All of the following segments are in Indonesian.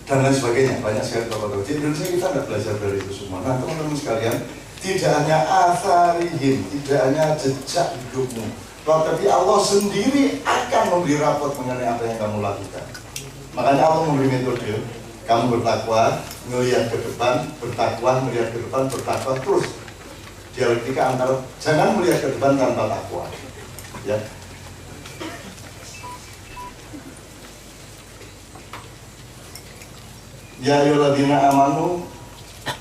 dan lain sebagainya. Banyak sekali tokoh-tokoh. Di Indonesia kita tidak belajar dari itu semua. Nah teman-teman sekalian, tidak hanya asarihim, tidak hanya jejak hidupmu, tetapi Allah sendiri akan memberi rapot mengenai apa yang kamu lakukan. Makanya Allah memberi metode. Kamu bertakwa, melihat ke depan, bertakwa, melihat ke depan, bertakwa terus. Dialektika antara jangan melihat ke depan tanpa takwa. Ya. Ya ayyuhalladzina amanu,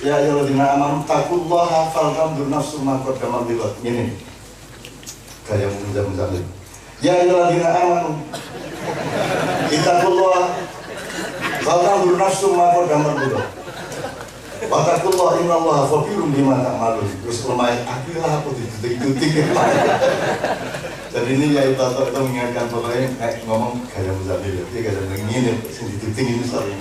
ya ayyuhalladzina amanu taqullaha faltanzur nafsum ma qaddamat lighad. Ini gaya menjam-jam. Ya ayyuhalladzina amanu ittaqullaha faltanzur nafsum ma qaddamat lighad. Wattaqullah innallaha khabirum bima ta'malun. Terus lemah akilah aku didetik-detik. Jadi ini ya itu mengingatkan pokoknya ngomong gaya Muzamil. Dia gaya begini, sing didetik ini soal ini.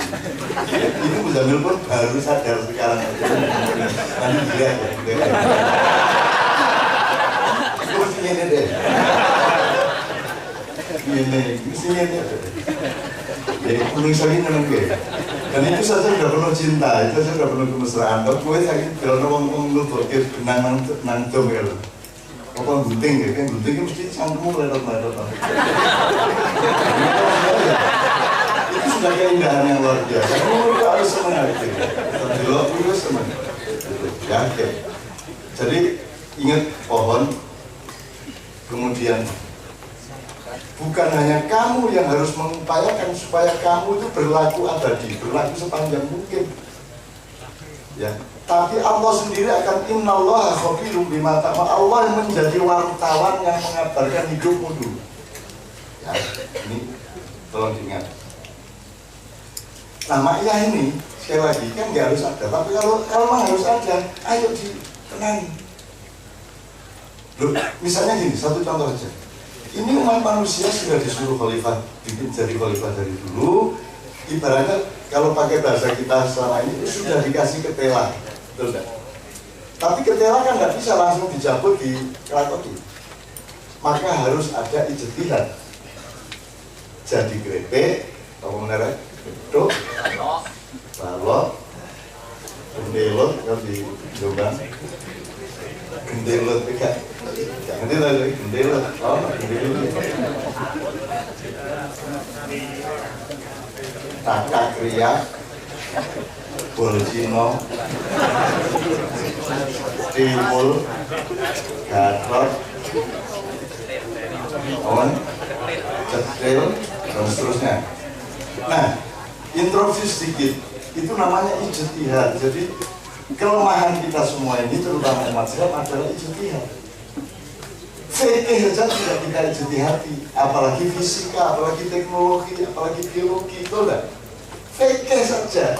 Itu Muzamil pun baru sadar sekarang. Nanti dilihat ya. Terus ini deh. Ini deh. Jadi penulis lagi neneng gue. Dan itu saja sudah penuh cinta, itu saja sudah penuh kemesraan. Kalau gue sakit, kalau ngomong lu berkir benang nang dom ya lo. Apa gunting ya, kan gunting mesti cangkemmu meletot-meletot. Itu sudah keindahan yang luar biasa. Kamu harus senang itu. Terjelok itu senang. Ya, oke. Jadi ingat pohon, kemudian bukan hanya kamu yang harus mengupayakan supaya kamu itu berlaku abadi, berlaku sepanjang mungkin. Ya, tapi Allah sendiri akan innallaha khabirum bima ta'mal. Allah yang menjadi wartawan yang mengabarkan hidupmu dulu. Ya, ini tolong diingat. Nah, makyah ini sekali lagi kan nggak harus ada, tapi kalau memang harus ada, ayo ditenangi. Loh, misalnya gini, satu contoh saja. Ini umat manusia sudah disuruh khalifah, jadi khalifah dari dulu. Ibaratnya kalau pakai bahasa kita selama ini sudah dikasih ketela, betul tidak? Tapi ketela kan nggak bisa langsung dicabut di kelakoti. Maka harus ada ijtihad. Jadi grepe, apa menarik? Beduk, balok, gendelot kalau di Jombang, gendelot juga. Nanti lagi gendelot, gendelot. Tata kriya, bolcino, timbul, gatot, on, cetil, dan seterusnya. Nah, introduksi sedikit, itu namanya ijtihad. Jadi kelemahan kita semua ini, terutama umat Islam, adalah ijtihad. Fikih saja tidak kita ijtihadi, apalagi fisika, apalagi teknologi, apalagi biologi, itu enggak. Fikih saja.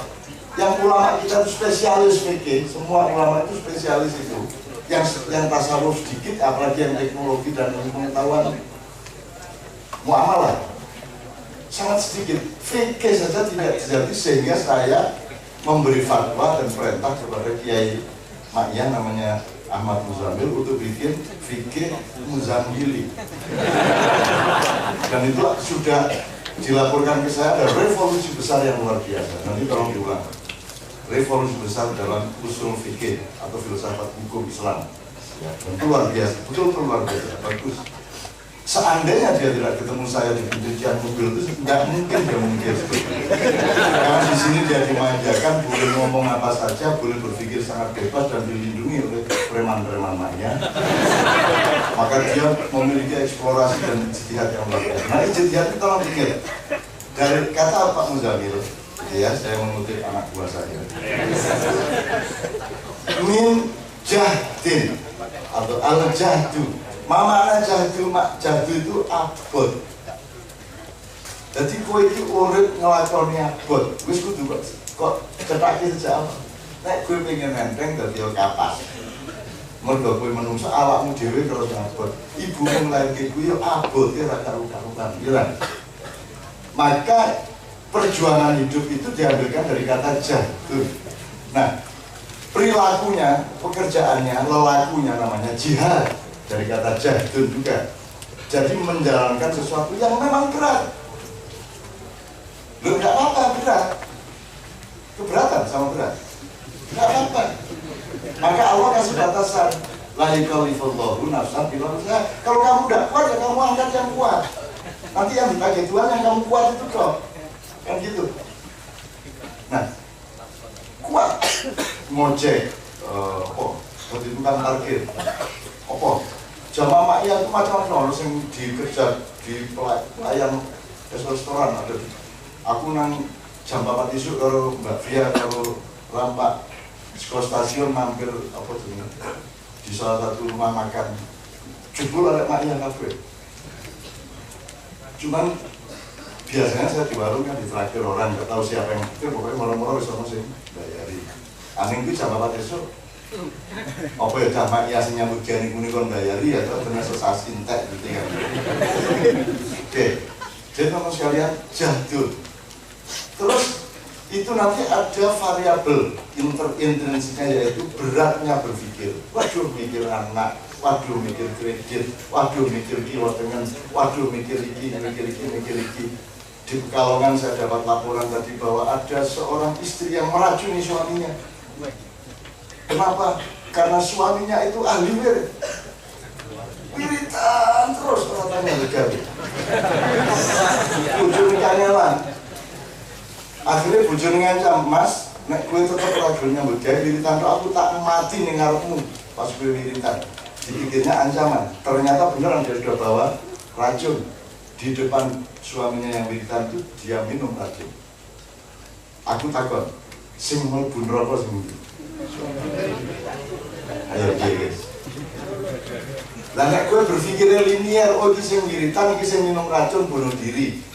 Yang ulama kita itu spesialis fikih, semua ulama itu spesialis itu. Yang tasawuf sedikit, apalagi yang teknologi dan pengetahuan muamalah sangat sedikit. Fikih saja tidak terjadi sehingga saya memberi fatwa dan perintah kepada Kiai Makyah namanya Ahmad Muzamil untuk bikin fikih Muzamili. Dan itu sudah dilaporkan ke saya ada revolusi besar yang luar biasa. Nanti tolong diulang. Revolusi besar dalam usul fikih atau filsafat hukum Islam. Ya, dan itu luar biasa, betul-betul luar biasa, bagus. Seandainya dia tidak ketemu saya di pencucian mobil itu nggak mungkin dia mungkin seperti itu. Karena di sini dia dimanjakan, boleh ngomong apa saja, boleh berpikir sangat bebas dan dilindungi oleh preman-preman lainnya. Maka dia memiliki eksplorasi dan ijtihad yang luar biasa. Nah, ijtihad itu tolong pikir. Dari kata Pak Muzamil, ya saya mengutip anak buah saya. Min jahdin atau al-jahdu. Mama jahdu, mak jahdu itu abot. Jadi kowe iki urip nglakoni abot. Wis kudu kok cethake sejak apa? Nek kowe pengen nenteng dadi kapas. Mergo kowe menungso awakmu dhewe terus abot. Ibumu nglairke kuwi yo abot ya ora karu-karuan, ya. Maka perjuangan hidup itu diambilkan dari kata jahdu. Nah, perilakunya, pekerjaannya, lelakunya namanya jihad. Dari kata jahdun juga. Jadi menjalankan sesuatu yang memang berat. Loh, nggak apa-apa berat. sama berat? Nggak apa-apa. Maka Allah kasih batasan. La yukallifullahu nafsan illa wus'aha. Kalau kamu tidak kuat ya kamu angkat yang kuat. Nanti yang dipakai Tuhan yang kamu kuat itu kok. Kan gitu. Nah, kuat ngojek, waktu itu kan parkir, jamaah maknya itu macam-macam, harus yang dikerja di pelayan restoran ada. Aku nang jam 4 isu kalau Mbak Fia kalau lampak sekolah stasiun mampir apa tuh di salah satu rumah makan, jebul ada maknya kafe. Cuman biasanya saya di warung kan ditraktir orang, nggak tahu siapa yang itu, pokoknya malam-malam sama sih bayari. Aneh itu jam 4 esok. Apa ya jam maknya sing nyambut jani kuning kon bayari ya terus bener sesasi entek gitu kan. Oke. Jadi teman sekalian jadul. Terus itu nanti ada variabel intrinsiknya yaitu beratnya berpikir. Waduh mikir anak, waduh mikir kredit, waduh mikir kilotengan, waduh mikir iki. Di Pekalongan saya dapat laporan tadi bahwa ada seorang istri yang meracuni suaminya. Kenapa? Karena suaminya itu ahli wirid. Wiritan terus katanya legal. Ujung kangelan. Akhirnya bujur ngancam, Mas, nek gue tetap ragunya bergaya wiritan, aku tak mati nih ngarepmu pas gue wiritan. Dipikirnya ancaman, ternyata beneran dia sudah bawa racun di depan suaminya yang wiritan itu dia minum racun. Aku takut, sing mlebu neraka sing ndi? Ayo guys. Lah nek gue berpikirnya linear, oh iki sing wiritan, iki sing minum racun bunuh diri.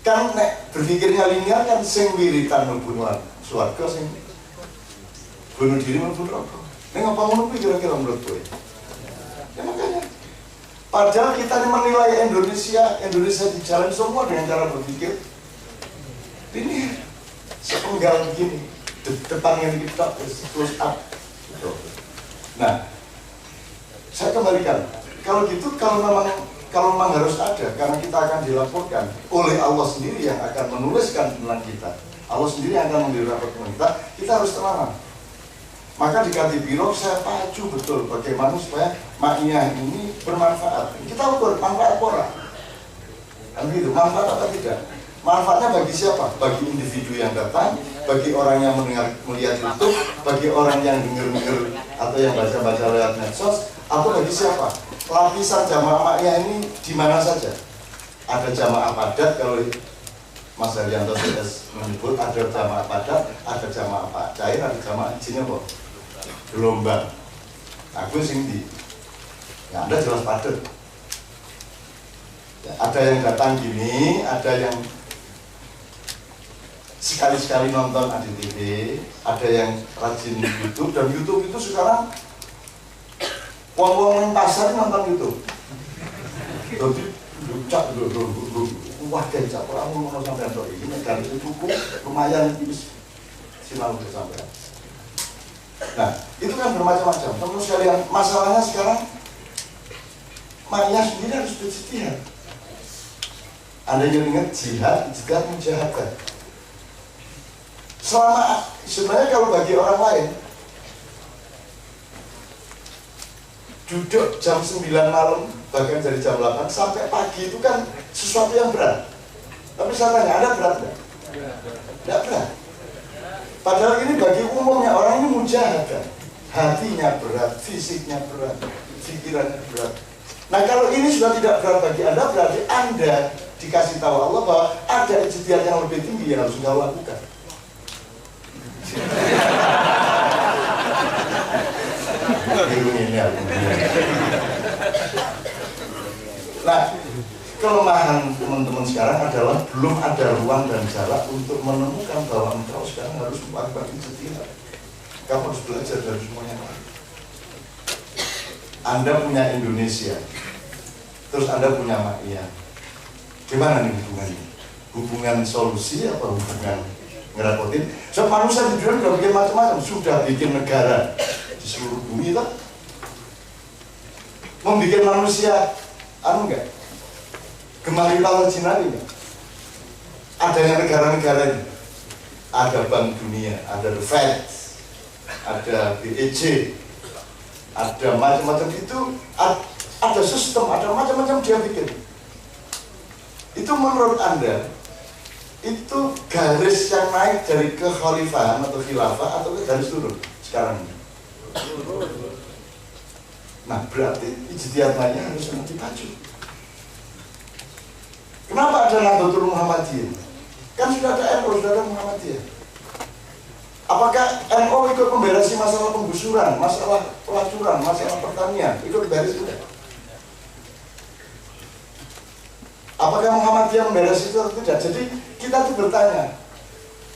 Kan nek berpikirnya linear kan sing wiritan membunuh swarga, sing bunuh diri membunuh neraka. Nek apa ngono kuwi kira-kira menurut gue? Ya makanya padahal kita menilai Indonesia di jalan semua dengan cara berpikir ini sepenggal begini, depannya kita close up. Nah, saya kembalikan. Kalau gitu, kalau memang harus ada, karena kita akan dilaporkan oleh Allah sendiri yang akan menuliskan tentang kita. Allah sendiri yang akan memberi rapor tentang kita harus tenang. Maka di Kadipiro saya pacu betul bagaimana supaya maknya ini bermanfaat. Kita ukur manfaat orang. Kan gitu, manfaat apa tidak? Manfaatnya bagi siapa? Bagi individu yang datang, bagi orang yang melihat YouTube, bagi orang yang dengar atau yang baca-baca lewat medsos, atau bagi siapa? Lapisan jamaah maknya ini di mana saja. Ada jamaah padat, kalau Mas Haryanto CS menyebut ada jamaah padat, ada jamaah cair, ada jamaah izinnya kok gelombang. Aku sing di, ya Anda jelas padat. Ya, ada yang datang gini, ada yang sekali-sekali nonton ADTV, ada yang rajin YouTube, dan YouTube itu sekarang wong-wong pasar nonton YouTube. Jadi lucak wah kayak cak orang mau sampai atau ini kan itu cukup lumayan itu sinau sampai. Nah itu kan bermacam-macam. Teman sekalian, masalahnya sekarang maknya sendiri harus berjihad. Anda yang ingat jihad menjihadkan. Selama sebenarnya kalau bagi orang lain duduk jam 9 malam, bahkan dari jam 8 sampai pagi itu kan sesuatu yang berat. Tapi saya tanya, ada berat nggak? Tidak berat. Padahal ini bagi umumnya orang ini mujahadah. Hatinya berat, fisiknya berat, pikirannya berat. Nah kalau ini sudah tidak berat bagi Anda, berarti Anda dikasih tahu Allah bahwa ada ijtihad yang lebih tinggi yang harus Anda lakukan. Nah, kelemahan teman-teman sekarang adalah belum ada ruang dan jarak untuk menemukan bahwa engkau sekarang harus melakukan ijtihad. Kamu harus belajar dari semuanya. Anda punya Indonesia, terus Anda punya maknya. Gimana nih hubungannya? Hubungan solusi apa hubungan ngerepotin? So manusia di dunia sudah bikin macam-macam, sudah bikin negara di seluruh bumi lah. Membikin manusia, enggak? Gemari kalau Cina ini, adanya negara-negara ini, ada Bank Dunia, ada The Fed, ada BEJ, ada macam-macam itu, ada sistem, ada macam-macam dia bikin. Itu menurut Anda, itu garis yang naik dari kekhalifahan atau khilafah atau garis turun sekarang ini? Nah, berarti ijtihadnya harus dipacu. Kenapa ada Nahdlatul Muhammadiyah? Kan sudah ada NU, sudah ada Muhammadiyah. Apakah NU ikut memberesi masalah penggusuran, masalah pelacuran, masalah pertanian? Ikut beres juga? Apakah Muhammadiyah memberesi itu atau tidak? Jadi kita tuh bertanya,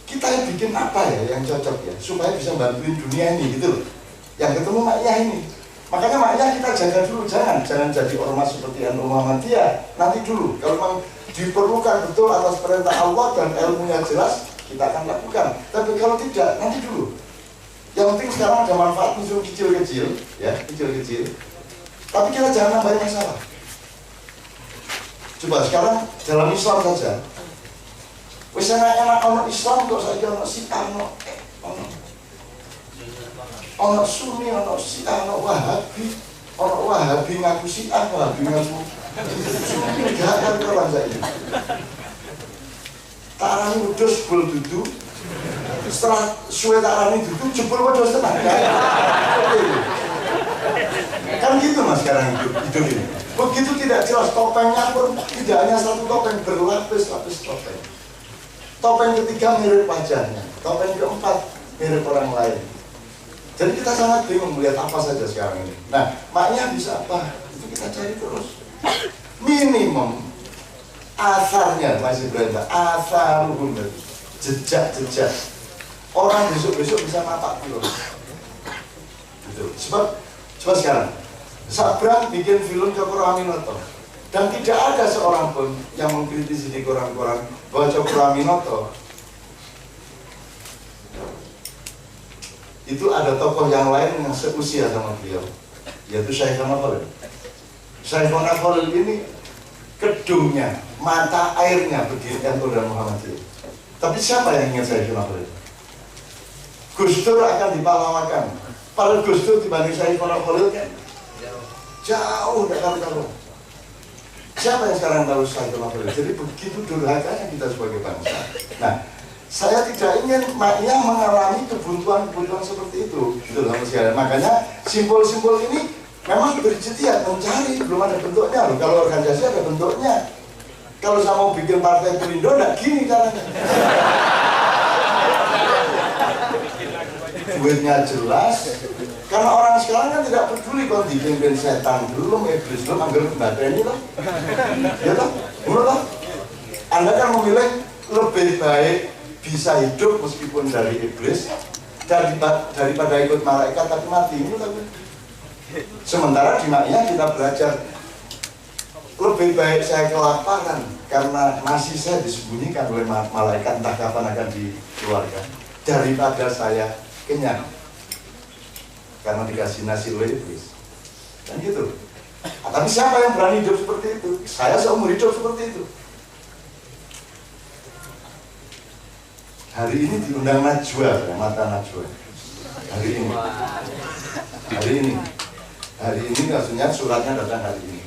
kita yang bikin apa ya yang cocok ya supaya bisa bantuin dunia ini gitu loh. Yang ketemu Ma'iyah ini. Makanya Ma'iyah kita jaga dulu, jangan jadi ormas seperti NU Muhammadiyah. Nanti dulu, kalau memang diperlukan betul atas perintah Allah dan ilmunya jelas, kita akan lakukan. Tapi kalau tidak, nanti dulu. Yang penting sekarang ada manfaat musuh kecil-kecil, ya kecil-kecil. Tapi kita jangan nambahin masalah. Coba sekarang dalam Islam saja. Wis enak ono Islam kok saja ono Syiah, ono Sunni, ono Syiah, ono Wahabi ngaku Syiah, Wahabi ngaku Sunni. Gak ada kawan saya. Tarani wedhus bul dudu. Setelah suwe tarani dudu jebul wedhus tenan. Kan gitu Mas sekarang hidup ini. Begitu tidak jelas, topengnya pun tidak hanya satu topeng, berlapis-lapis topeng. Topeng ketiga mirip wajahnya, topeng keempat mirip orang lain. Jadi kita sangat bingung melihat apa saja sekarang ini. Nah, maknya bisa apa? Itu kita cari terus. Minimum asarnya masih berada, asaruhum, jejak-jejak. Orang besok-besok bisa napak dulu. Gitu. Sebab sekarang Sabran bikin film ke Aminoto dan tidak ada seorang pun yang mengkritisi di koran-koran bahwa Cokro Aminoto itu ada tokoh yang lain yang seusia sama beliau, yaitu Syekhona Khalil. Syekhona Khalil ini kedungnya, mata airnya bagi NU dan Muhammadiyah. Tapi siapa yang ingat Syekhona Khalil? Gus Dur akan dipahlawakan. Padahal Gus Dur dibanding Syekhona Khalil kan jauh dari kalau. Siapa yang sekarang tahu Syekhona Khalil? Jadi begitu durhakanya kita sebagai bangsa. Nah, saya tidak ingin Ma'iyah mengalami kebuntuan-kebuntuan seperti itu. Gitu loh, makanya simbol-simbol ini memang berjitiat mencari, belum ada bentuknya loh. Kalau organisasi ada bentuknya. Kalau saya mau bikin partai Perindo, enggak gini caranya. Duitnya jelas. Karena orang sekarang kan tidak peduli kalau dipimpin setan belum, iblis belum, anggap ini lah. Ya toh? Menurut toh? Anda kan memilih lebih baik bisa hidup meskipun dari iblis daripada ikut malaikat tapi mati. Ini tapi sementara di Ma'iyah kita belajar lebih baik saya kelaparan karena nasi saya disembunyikan oleh malaikat entah kapan akan dikeluarkan daripada saya kenyang karena dikasih nasi oleh iblis. Dan gitu. Tapi siapa yang berani hidup seperti itu? Saya seumur hidup seperti itu. Hari ini diundang Najwa, mata Najwa. Hari ini maksudnya suratnya datang hari ini.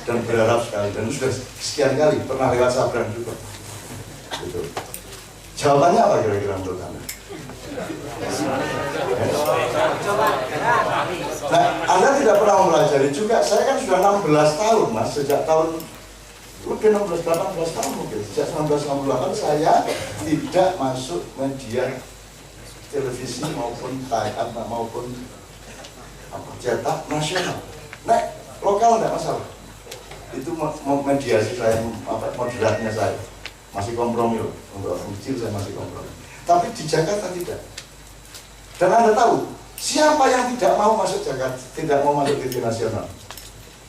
Dan berharap sekali, dan sudah sekian kali pernah lewat Sabran juga. Gitu. Jawabannya apa kira-kira menurut Anda? Nah, Anda tidak pernah mempelajari juga. Saya kan sudah 16 tahun Mas, sejak tahun mungkin 16-18 tahun mungkin. Sejak 1968 saya tidak masuk media televisi maupun maupun cetak nasional. Nah, lokal tidak masalah. Itu mediasi saya, moderatnya saya masih kompromi loh. Untuk orang kecil saya masih kompromi. Tapi di Jakarta tidak. Dan Anda tahu, siapa yang tidak mau masuk Jakarta, tidak mau masuk TV nasional?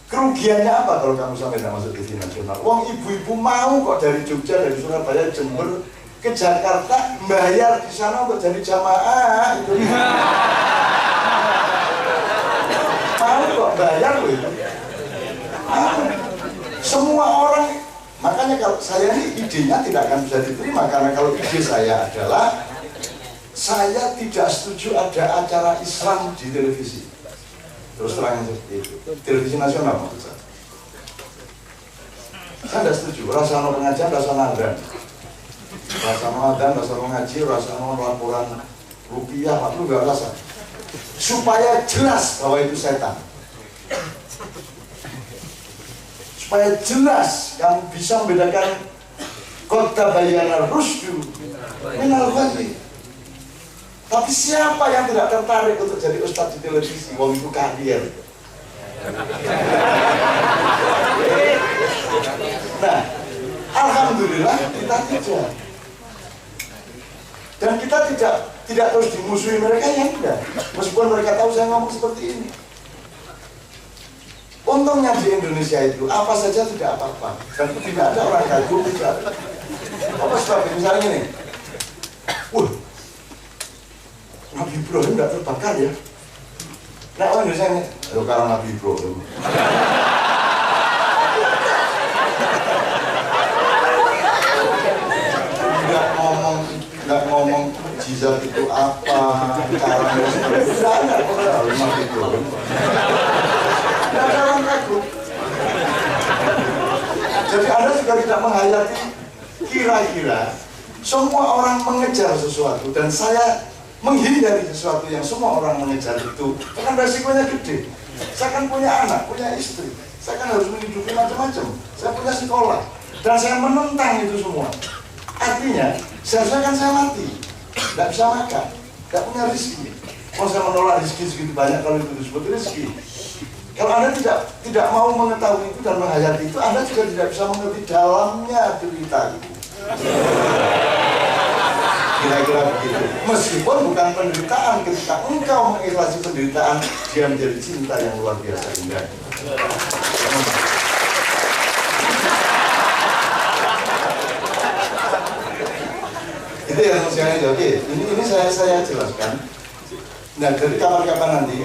Kerugiannya apa kalau kamu sampai tidak masuk TV nasional? Wong ibu-ibu mau kok dari Jogja, dari Surabaya, Jember ke Jakarta, bayar di sana untuk jadi jamaah itu. Mau kok bayar loh itu. Semua orang Makanya kalau saya ini idenya tidak akan bisa diterima, karena kalau ide saya adalah saya tidak setuju ada acara Islam di televisi. Terus terang seperti itu. Televisi nasional maksud saya. Saya tidak setuju. Rasa pengajian, rasa nadran. Rasa nadran, rasa ngaji, rasa laporan rupiah, itu nggak rasa. Supaya jelas bahwa itu setan. Supaya jelas kamu bisa membedakan kota bayana rusdu minal ghayy. Tapi siapa yang tidak tertarik untuk jadi ustadz di televisi? Wong itu karier. Nah, alhamdulillah kita tidak. Dan kita tidak terus dimusuhi mereka yang enggak. Meskipun mereka tahu saya ngomong seperti ini. Untungnya di Indonesia itu apa saja tidak apa-apa, dan tidak ada orang kagum, tidak ada. Apa sebabnya? Misalnya ini, Nabi Ibrahim tidak terbakar ya? Nah orang Indonesia ini, karena Nabi Ibrahim. Nggak ngomong jizat itu apa, caranya seperti itu, tidak ada Nabi Ibrahim. Tidak ada orang kagum. Jadi Anda juga tidak menghayati kira-kira semua orang mengejar sesuatu dan saya menghindari sesuatu yang semua orang mengejar itu, kan resikonya gede. Saya kan punya anak, punya istri, saya kan harus menghidupi macam-macam. Saya punya sekolah dan saya menentang itu semua. Artinya seharusnya kan saya mati, tidak bisa makan, tidak punya rezeki. Kalau saya menolak rezeki segitu banyak, kalau itu disebut rezeki. Kalau Anda tidak mau mengetahui itu dan menghayati itu, Anda juga tidak bisa mengerti dalamnya cerita itu. Kira-kira begitu. Meskipun bukan penderitaan, ketika engkau mengikhlasi penderitaan, dia menjadi cinta yang luar biasa indah. Itu yang saya jawab. Ini saya jelaskan. Nah, dari kapan-kapan nanti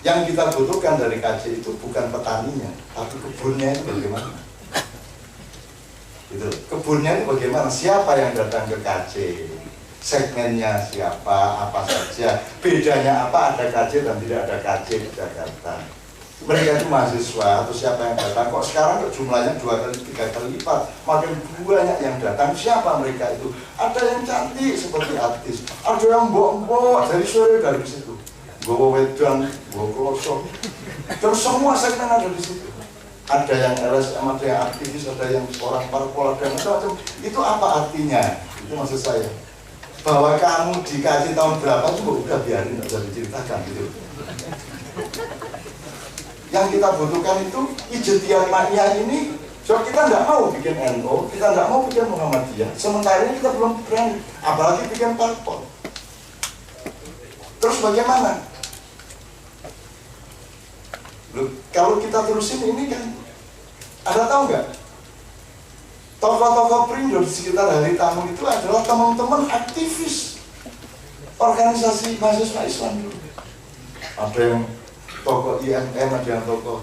yang kita butuhkan dari KC itu bukan petaninya, tapi kebunnya itu bagaimana? Gitu. Kebunnya itu bagaimana? Siapa yang datang ke KC? Segmennya siapa? Apa saja? Bedanya apa? Ada KC dan tidak ada KC di Jakarta. Mereka itu mahasiswa atau siapa yang datang? Kok sekarang jumlahnya 2 kali 3 kali lipat, makin banyak yang datang. Siapa mereka itu? Ada yang cantik seperti artis, ada yang mbok-mbok dari sore dari situ, bawa wedang, bawa klosok, dan semua segmen ada di situ. Ada yang LSM, ada yang aktivis, ada yang orang parpol, ada yang macam-macam. Itu apa artinya? Itu maksud saya. Bahwa kamu dikasih tahun berapa itu udah biarin, nggak usah diceritakan gitu. Yang kita butuhkan itu ijtihad ma'iyah ini. So kita nggak mau bikin NU, kita nggak mau bikin Muhammadiyah. Sementara ini kita belum berani, apalagi bikin parpol. Terus bagaimana? Loh, kalau kita terusin ini kan, Anda tahu nggak? Tokoh-tokoh Perindo di sekitar Hari Tamu itu adalah teman-teman aktivis organisasi mahasiswa Islam dulu. Ada yang tokoh IMM, ada yang tokoh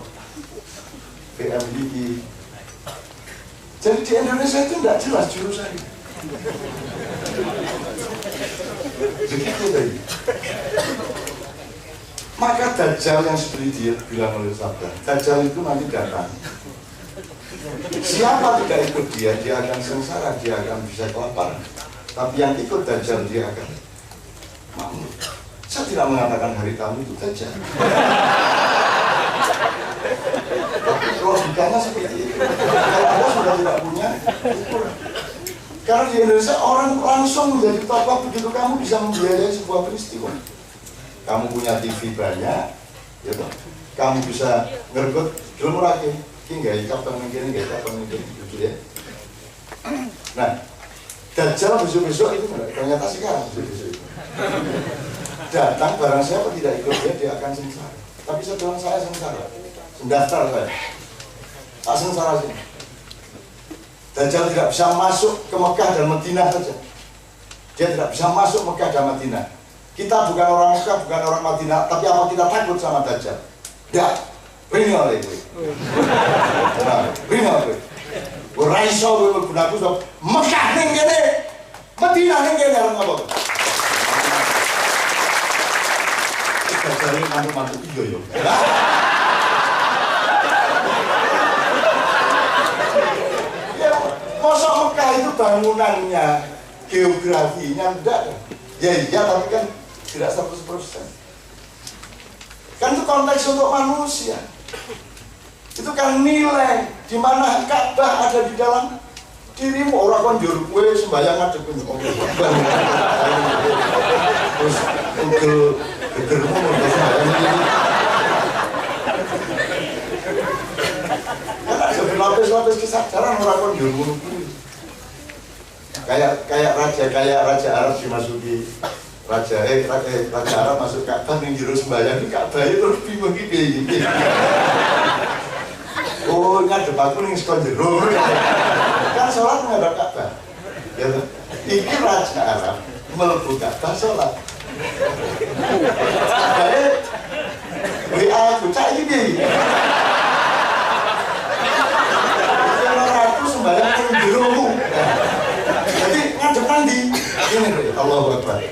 PMII. Jadi di Indonesia itu tidak jelas jurusannya. Begitu tadi. Maka Dajjal yang seperti dia bilang oleh sabda, Dajjal itu nanti datang. Siapa tidak ikut dia akan sengsara, dia akan bisa kelaparan. Tapi yang ikut Dajjal dia akan makmur. Saya tidak mengatakan Hari Tamu itu Dajjal. Tapi logikanya seperti itu. Kalau Anda sudah tidak punya, itu. Karena di Indonesia orang langsung menjadi tokoh begitu kamu bisa membiayai sebuah peristiwa. Kamu punya TV banyak, ya toh. Kamu bisa ngergut dulu lagi, ini nggak kapan mungkin, gitu ya. Nah, Dajjal besok-besok itu ternyata sekarang besok-besok itu. Datang barang siapa tidak ikut dia akan sengsara. Tapi saya bilang saya sengsara, mendaftar saya, tak sengsara sih. Dajjal tidak bisa masuk ke Mekah dan Madinah saja. Dia tidak bisa masuk Mekah dan Madinah. Kita bukan orang Mekah, bukan orang Madinah, tapi apa kita takut sama Dajjal? Tidak. Ringo lagi. Nah, ringo lagi. Ora iso kowe gunaku sok Mekah ning kene. Madinah ning kene arep ngopo? Jadi mantu-mantu iya yo. Ya, masa Mekah itu bangunannya, geografinya enggak. Ya iya, tapi kan tidak 100%. Kan itu konteks untuk manusia. Itu kan nilai di mana Ka'bah ada di dalam dirimu. Orang kan juru kue sembahyang ngadep terus gegermu udah sembahyang kan ada berlapis-lapis kesadaran orang kan juru kayak raja Arab dimasuki raja Arab masuk Ka'bah yang juru sembahyang di Ka'bah itu terus bingung gitu. Oh, ngadep aku ning sekon jero. Kan salat ngadep Ka'bah. Ya toh. Iki raja Arab mlebu Ka'bah salat. Bae WA aku cak iki. Aku sembarang ning jero. Jadi ngadep ndi? Ini lho, Allahu Akbar.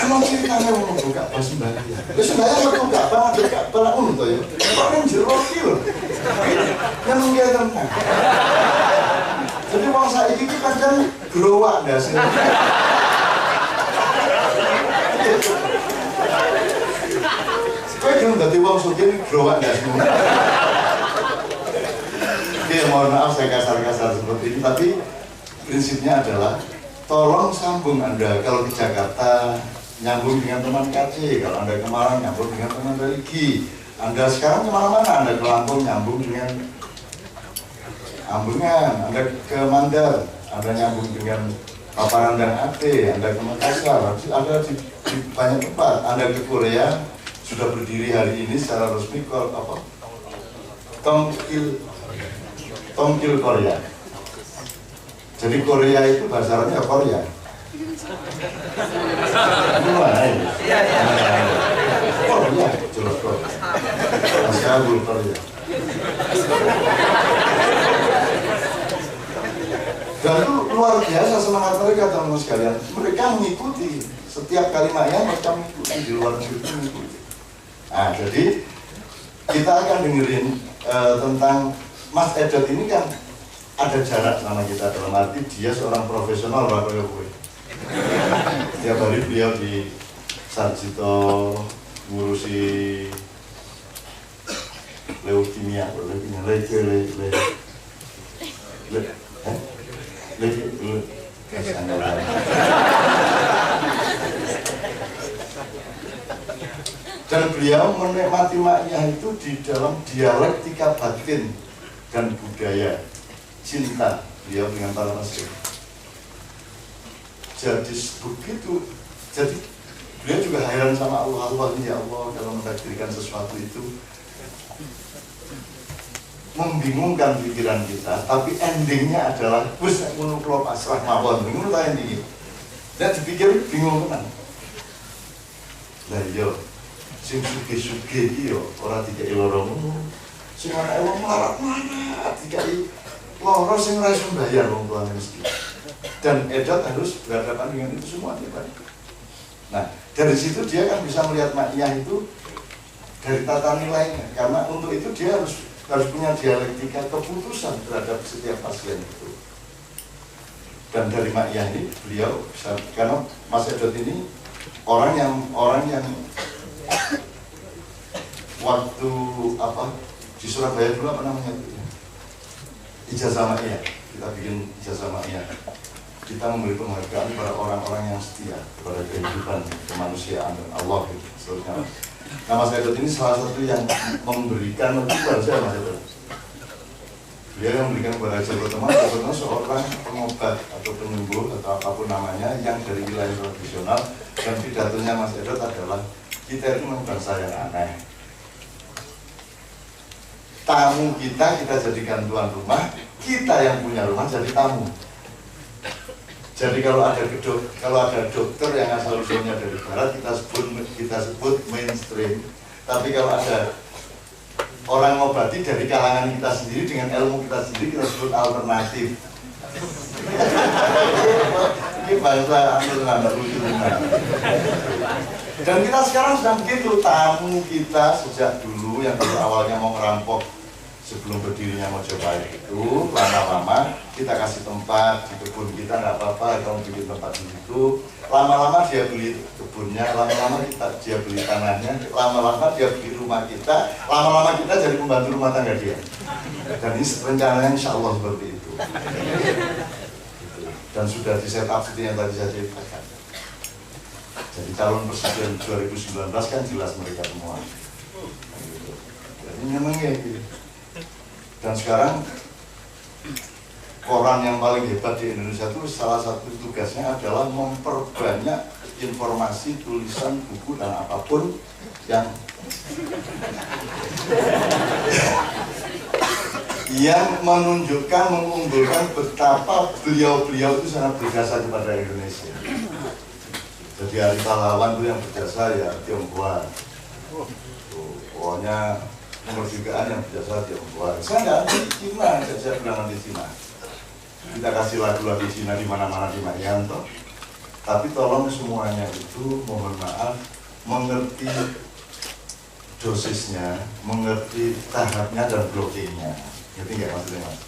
Emang ceritanya mau buka pas sembahyang. Ya sembahyang mau buka apa? Buka apa untuk ya? Kok yang jero kilo? Yang nggak tenang. Jadi wong saiki iki kadang growak ndase. Kowe kan dadi wong sugih growak ndase. Oke, mohon maaf saya kasar-kasar seperti ini, tapi prinsipnya adalah tolong sambung Anda kalau ke Jakarta nyambung dengan teman KC, kalau Anda ke Malang nyambung dengan teman religi, Anda sekarang kemana-mana, Anda ke Lampung nyambung dengan Ambungan, Anda ke Mandar, Anda nyambung dengan Paparan dan Ate, Anda ke Makassar, Anda di banyak tempat, Anda ke Korea sudah berdiri hari ini secara resmi Tongkil Korea. Jadi Korea itu bahasa Arabnya Korea. Gimana ini? Korea, jelas Korea. Asyabul Korea. Dan itu luar biasa semangat mereka teman-teman sekalian. Mereka mengikuti setiap kalimatnya, mereka mengikuti di luar itu mengikuti. Nah, jadi kita akan dengerin tentang Mas Edot ini kan ada jarak sama kita, dalam arti dia seorang profesional Rakoyo Kue. Setiap hari beliau di Sarjito ngurusi leukemia, dan beliau menikmati maknya itu di dalam dialektika batin dan budaya cinta beliau dengan para muslim. Jadi begitu, jadi beliau juga heran sama Allah, ya Allah kalau mentakdirkan sesuatu itu membingungkan pikiran kita, tapi endingnya adalah wis nek ngono kula pasrah mawon, ngono ta endingnya. Dan dipikir bingung tenan. Lah iya, sing sugih-sugih iki yo ora dikeki lara ngono. Sing anake wong melarat dikeki lara sing ora iso bayar wong tuane miskin. Dan Edot harus berhadapan dengan itu semua tiap hari. Nah, dari situ dia kan bisa melihat maknya itu dari tata nilainya, karena untuk itu dia harus punya dialektika keputusan terhadap setiap pasien itu. Dan dari maknya ini beliau bisa, karena Mas Edot ini orang yang waktu di Surabaya dulu apa namanya itu? Ijazah maknya, kita bikin ijazah maknya. Kita memberi penghargaan kepada orang-orang yang setia kepada kehidupan kemanusiaan dan Allah gitu, seterusnya. Nah, Mas Edot ini salah satu yang memberikan kepada saya, Mas Edot. Dia yang memberikan kepada saya teman seorang pengobat atau penyembuh atau apapun namanya yang dari wilayah tradisional, dan pidatonya Mas Edot adalah kita itu memang bangsa yang aneh. Tamu kita jadikan tuan rumah, kita yang punya rumah jadi tamu. Jadi kalau ada dokter yang asal usulnya dari barat, kita sebut mainstream. Tapi kalau ada orang ngobati dari kalangan kita sendiri dengan ilmu kita sendiri, kita sebut alternatif. Ini bahasa anak lucu. Dan kita sekarang sedang begitu, tamu kita sejak dulu yang dulu awalnya mau ngerampok sebelum berdirinya Mojopahit itu, lama-lama kita kasih tempat di kebun kita, nggak apa-apa, kamu bikin tempat di situ. Lama-lama dia beli kebunnya, lama-lama dia beli tanahnya, lama-lama dia beli rumah kita, lama-lama kita jadi pembantu rumah tangga dia. Dan ini rencananya insya Allah seperti itu. Dan sudah di set up seperti yang tadi saya ceritakan. Jadi calon presiden 2019 kan jelas mereka semua. Jadi memang ya gitu. Dan sekarang koran yang paling hebat di Indonesia itu salah satu tugasnya adalah memperbanyak informasi, tulisan, buku, dan apapun yang menunjukkan, mengunggulkan betapa beliau-beliau itu sangat berjasa kepada Indonesia. Jadi hari pahlawan itu yang berjasa ya Tionghoa. Pokoknya kemerdekaan yang berjasa Tionghoa. Saya nggak ada di Cina, saya bilang di Cina. Kita kasih lagu-lagu Cina di mana-mana di Marianto. Tapi tolong semuanya itu, mohon maaf, mengerti dosisnya, mengerti tahapnya dan blokingnya. Ngerti nggak maksudnya mas?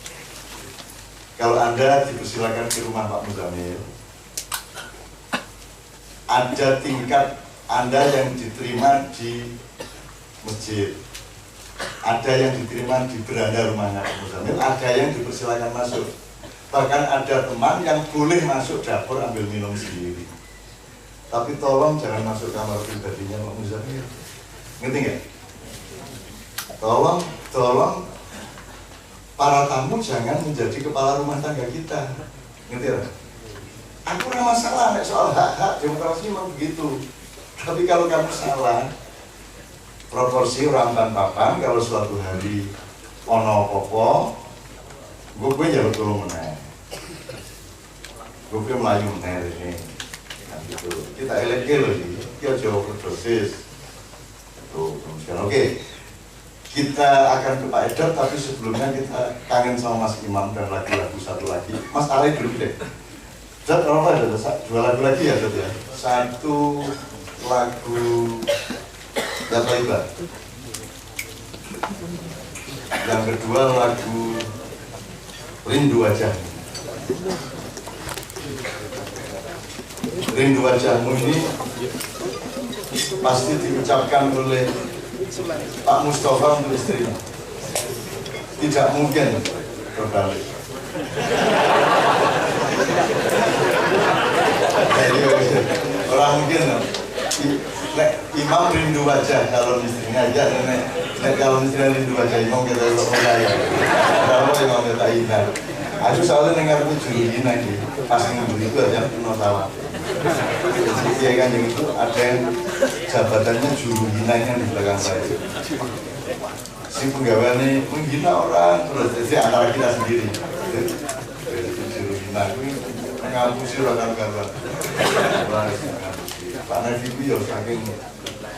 Kalau Anda dipersilakan ke rumah Pak Muzamil, ada tingkat Anda yang diterima di masjid, ada yang diterima di beranda rumahnya Pak Muzamil, ada yang dipersilakan masuk. Bahkan ada teman yang boleh masuk dapur ambil minum sendiri. Tapi tolong jangan masuk kamar pribadinya Pak Muzamil. Ngerti nggak? Tolong para tamu jangan menjadi kepala rumah tangga kita. Ngerti ya? Aku nggak masalah soal hak-hak demokrasi memang begitu. Tapi kalau kamu salah proporsi ramban papan, kalau suatu hari ono popo, gue jauh tolong meneh, gue melayu meneh ini, kan gitu. Kita eleke loh sih, kita jauh berdosis. Tuh, sekarang oke. Kita akan ke Pak Edar, tapi sebelumnya kita kangen sama Mas Imam dan lagu-lagu satu lagi. Mas Ale dulu deh. Zat, apa ada? Dua lagu lagi ya, Zat ya? Satu lagu Zat Laiba. Yang kedua lagu Rindu Wajahmu. Rindu Wajahmu ini pasti diucapkan oleh Pak Mustafa untuk istrinya. Tidak mungkin berbalik. Orang mungkin Imam rindu wajah calon istrinya aja, nek calon istrinya rindu wajah Imam kita mulai. Kalau Imam kita ingat, aku soalnya dengar itu juru hina ini, pas nunggu itu aja penuh tawa. Iya kan yang itu ada yang jabatannya juru hinanya di belakang saya. Si pegawainya menghina orang terus jadi antara kita sendiri. Juru hina itu ngapusi orang-orang. Pak Nafi itu ya saking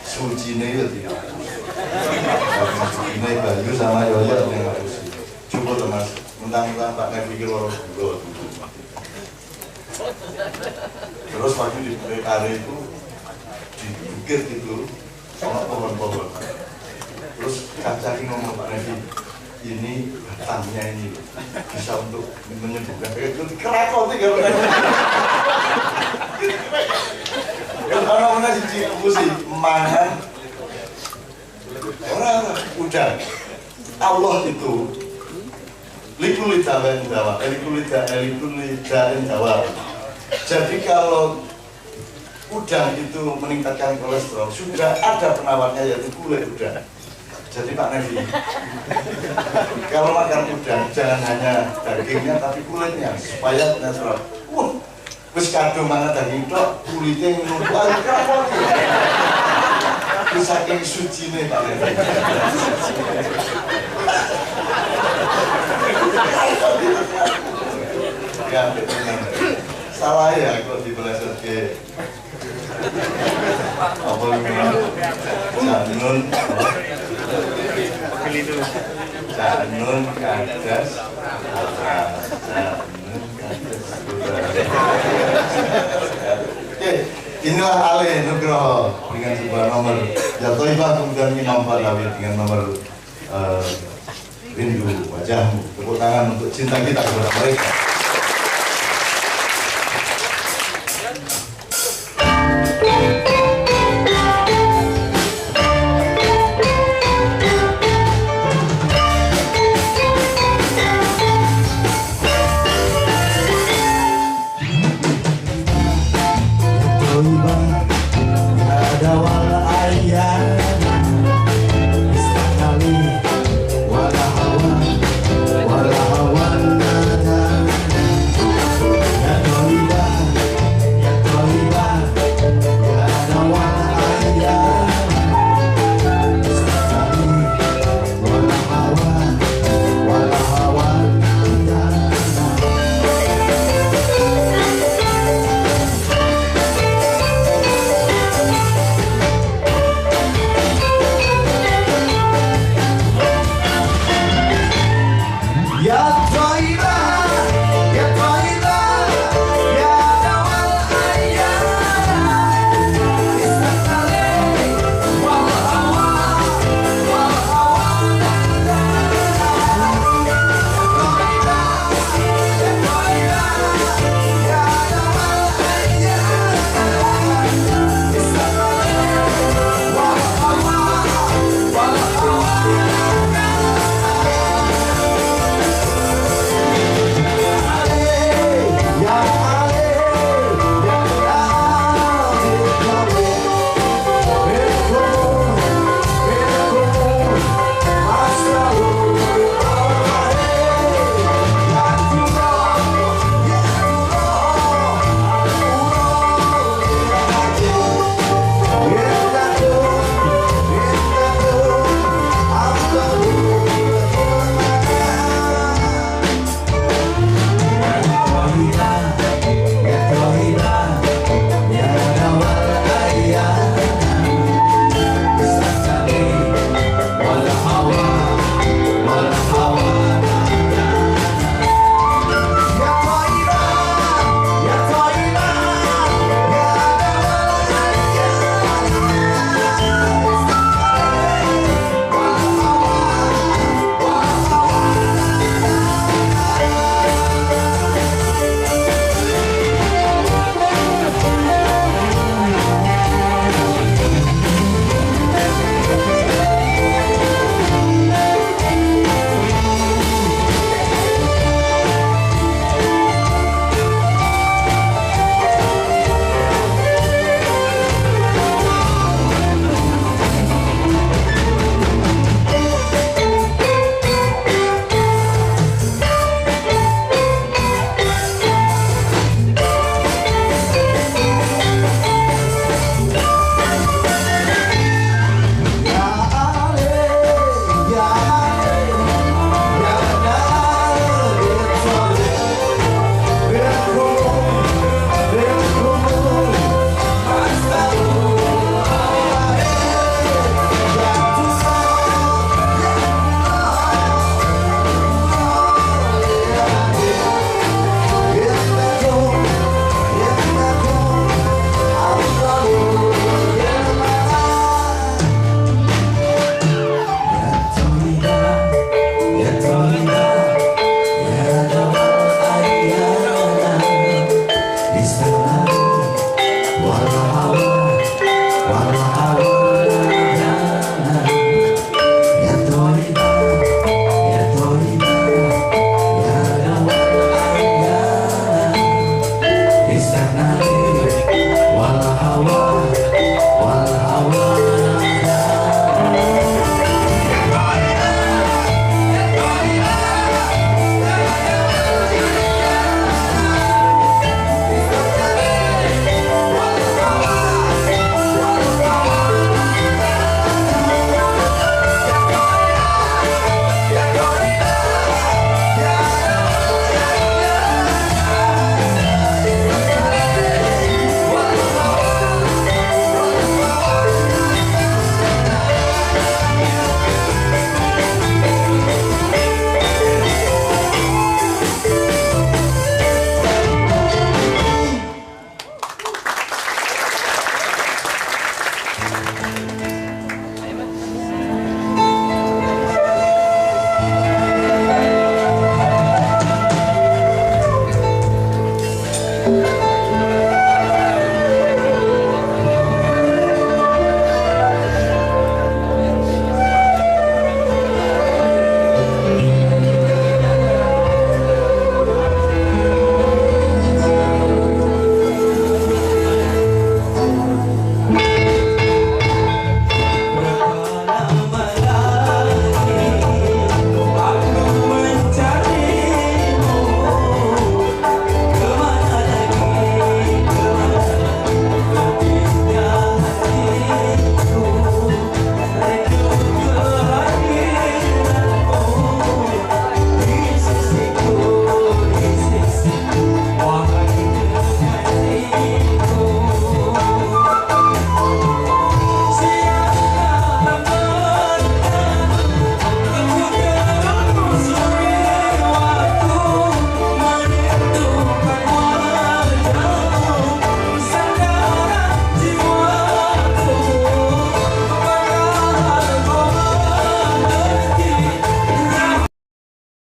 sucinya ya tidak. Saking sucinya Bayu sama Yoyo yang ngapusi. Coba teman, mentang-mentang Pak Nafi itu orang dulu. Terus waktu di PKR itu di bukit gitu sama pohon-pohon. Terus Kak ngomong Pak Nevi, ini batangnya ini bisa untuk menyembuhkan itu kerakot nih kalau kalau mana sih musik mangan orang udah Allah itu likulida Jawa. Jadi kalau udang itu meningkatkan kolesterol, sudah ada penawarnya yaitu kulit udang. Jadi Pak Nevi, kalau makan udang jangan hanya dagingnya tapi kulitnya supaya natural. Wis kado mangan daging tok, kulitnya numpuk kapok. Wis saking sucine Pak Nevi. Ya, Salah ya kok dibelajar ke apa namanya? Janun Janun kadas Oke, inilah Ale Nugroho dengan sebuah nomor Jatoibah, kemudian Imam Padawi dengan nomor Rindu Wajahmu. Tepuk tangan untuk cinta kita kepada mereka.